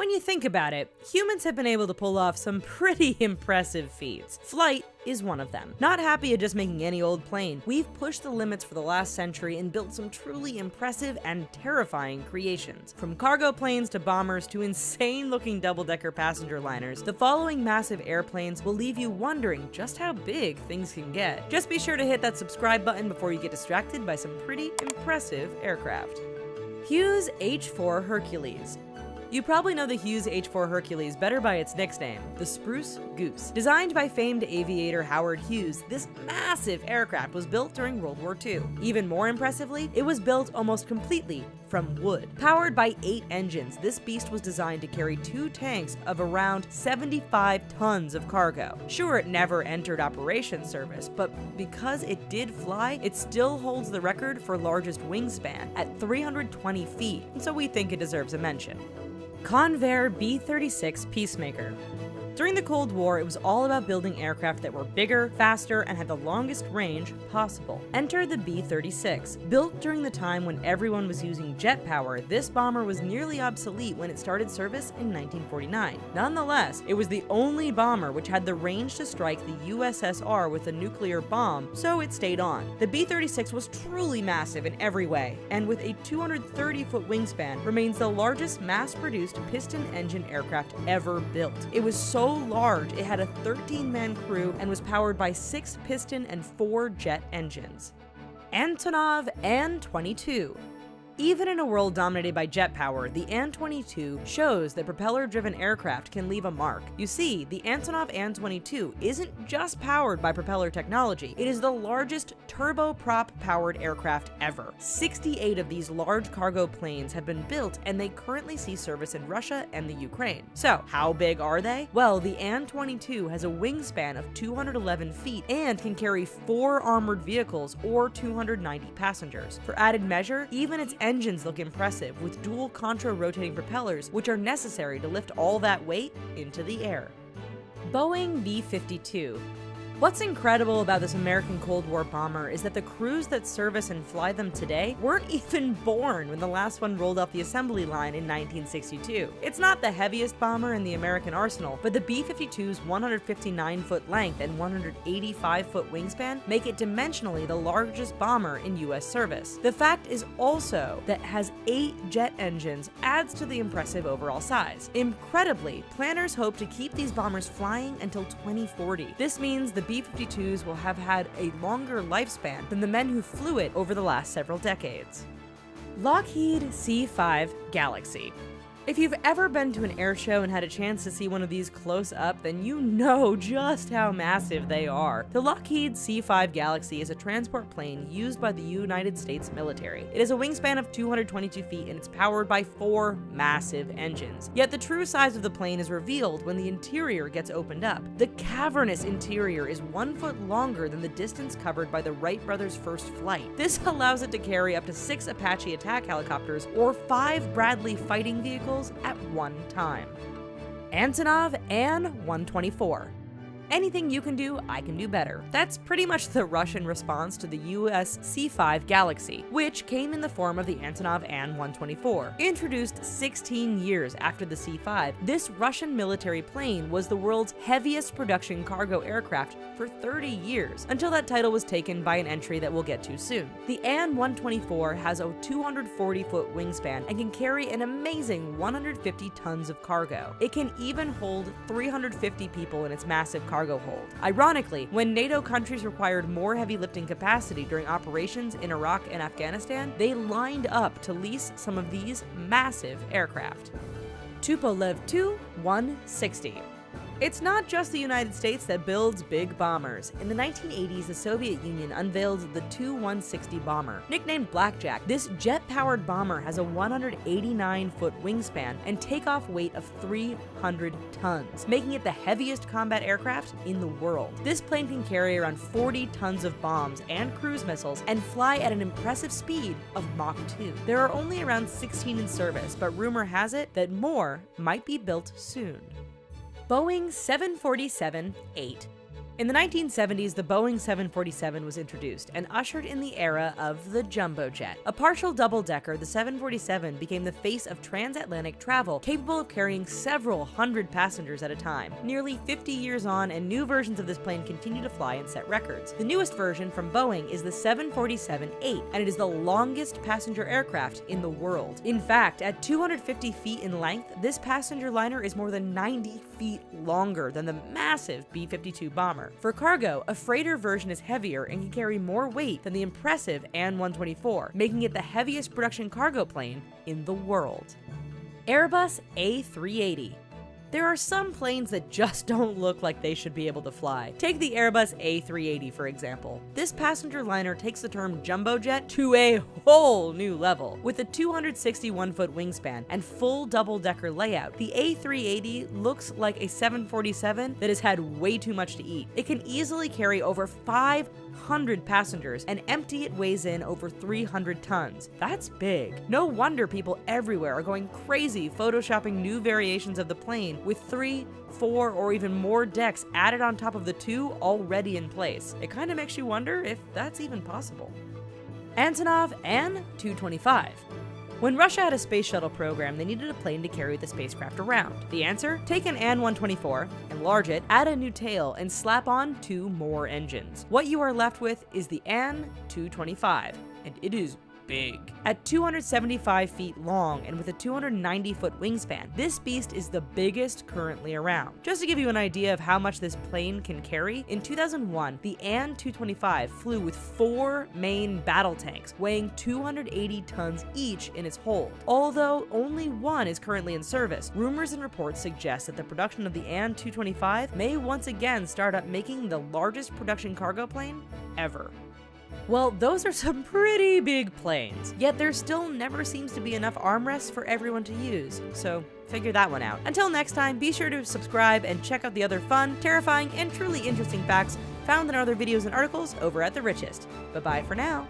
When you think about it, humans have been able to pull off some pretty impressive feats. Flight is one of them. Not happy at just making any old plane, we've pushed the limits for the last century and built some truly impressive and terrifying creations. From cargo planes to bombers to insane-looking double-decker passenger liners, the following massive airplanes will leave you wondering just how big things can get. Just be sure to hit that subscribe button before you get distracted by some pretty impressive aircraft. Hughes H-4 Hercules. You probably know the Hughes H-4 Hercules better by its nickname, the Spruce Goose. Designed by famed aviator Howard Hughes, this massive aircraft was built during World War II. Even more impressively, it was built almost completely from wood. Powered by 8 engines, this beast was designed to carry 2 tanks of around 75 tons of cargo. Sure, it never entered operation service, but because it did fly, it still holds the record for largest wingspan at 320 feet, and so we think it deserves a mention. Convair B-36 Peacemaker. During the Cold War, it was all about building aircraft that were bigger, faster, and had the longest range possible. Enter the B-36. Built during the time when everyone was using jet power, this bomber was nearly obsolete when it started service in 1949. Nonetheless, it was the only bomber which had the range to strike the USSR with a nuclear bomb, so it stayed on. The B-36 was truly massive in every way, and with a 230-foot wingspan, remains the largest mass-produced piston-engine aircraft ever built. It was so large, it had a 13-man crew and was powered by 6 piston and 4 jet engines. Antonov An-22. Even in a world dominated by jet power, the An-22 shows that propeller-driven aircraft can leave a mark. You see, the Antonov An-22 isn't just powered by propeller technology, it is the largest turboprop-powered aircraft ever. 68 of these large cargo planes have been built, and they currently see service in Russia and the Ukraine. So, how big are they? Well, the An-22 has a wingspan of 211 feet and can carry 4 armored vehicles or 290 passengers. For added measure, even its engines look impressive, with dual contra-rotating propellers, which are necessary to lift all that weight into the air. Boeing B-52. What's incredible about this American Cold War bomber is that the crews that service and fly them today weren't even born when the last one rolled off the assembly line in 1962. It's not the heaviest bomber in the American arsenal, but the B-52's 159-foot length and 185-foot wingspan make it dimensionally the largest bomber in US service. The fact is also that it has 8 jet engines adds to the impressive overall size. Incredibly, planners hope to keep these bombers flying until 2040. This means the B-52s will have had a longer lifespan than the men who flew it over the last several decades. Lockheed C-5 Galaxy. If you've ever been to an air show and had a chance to see one of these close up, then you know just how massive they are. The Lockheed C-5 Galaxy is a transport plane used by the United States military. It has a wingspan of 222 feet and it's powered by 4 massive engines. Yet the true size of the plane is revealed when the interior gets opened up. The cavernous interior is 1 foot longer than the distance covered by the Wright brothers' first flight. This allows it to carry up to 6 Apache attack helicopters or 5 Bradley fighting vehicles at one time. Antonov An-124. Anything you can do, I can do better. That's pretty much the Russian response to the US C-5 Galaxy, which came in the form of the Antonov An-124. Introduced 16 years after the C-5, this Russian military plane was the world's heaviest production cargo aircraft for 30 years, until that title was taken by an entry that we'll get to soon. The An-124 has a 240-foot wingspan and can carry an amazing 150 tons of cargo. It can even hold 350 people in its massive cargo hold. Ironically, when NATO countries required more heavy lifting capacity during operations in Iraq and Afghanistan, they lined up to lease some of these massive aircraft. Tupolev Tu-160. It's not just the United States that builds big bombers. In the 1980s, the Soviet Union unveiled the Tu-160 bomber. Nicknamed Blackjack, this jet-powered bomber has a 189-foot wingspan and takeoff weight of 300 tons, making it the heaviest combat aircraft in the world. This plane can carry around 40 tons of bombs and cruise missiles and fly at an impressive speed of Mach 2. There are only around 16 in service, but rumor has it that more might be built soon. Boeing 747-8. In the 1970s, the Boeing 747 was introduced and ushered in the era of the jumbo jet. A partial double-decker, the 747 became the face of transatlantic travel, capable of carrying several hundred passengers at a time. Nearly 50 years on, and new versions of this plane continue to fly and set records. The newest version from Boeing is the 747-8, and it is the longest passenger aircraft in the world. In fact, at 250 feet in length, this passenger liner is more than 90 feet longer than the massive B-52 bomber. For cargo, a freighter version is heavier and can carry more weight than the impressive AN-124, making it the heaviest production cargo plane in the world. Airbus A380. There are some planes that just don't look like they should be able to fly. Take the Airbus A380 for example. This passenger liner takes the term jumbo jet to a whole new level. With a 261-foot wingspan and full double-decker layout, the A380 looks like a 747 that has had way too much to eat. It can easily carry over 500 passengers, and empty it weighs in over 300 tons. That's big. No wonder people everywhere are going crazy photoshopping new variations of the plane with 3, 4, or even more decks added on top of the 2 already in place. It kind of makes you wonder if that's even possible. Antonov An-225. When Russia had a space shuttle program, they needed a plane to carry the spacecraft around. The answer? Take an An-124, enlarge it, add a new tail, and slap on 2 more engines. What you are left with is the An-225, and it is big. At 275 feet long and with a 290-foot wingspan, this beast is the biggest currently around. Just to give you an idea of how much this plane can carry, in 2001, the An-225 flew with 4 main battle tanks, weighing 280 tons each in its hold. Although only 1 is currently in service, rumors and reports suggest that the production of the An-225 may once again start up making the largest production cargo plane ever. Well, those are some pretty big planes, yet there still never seems to be enough armrests for everyone to use, so figure that one out. Until next time, be sure to subscribe and check out the other fun, terrifying, and truly interesting facts found in other videos and articles over at The Richest. Bye-bye for now.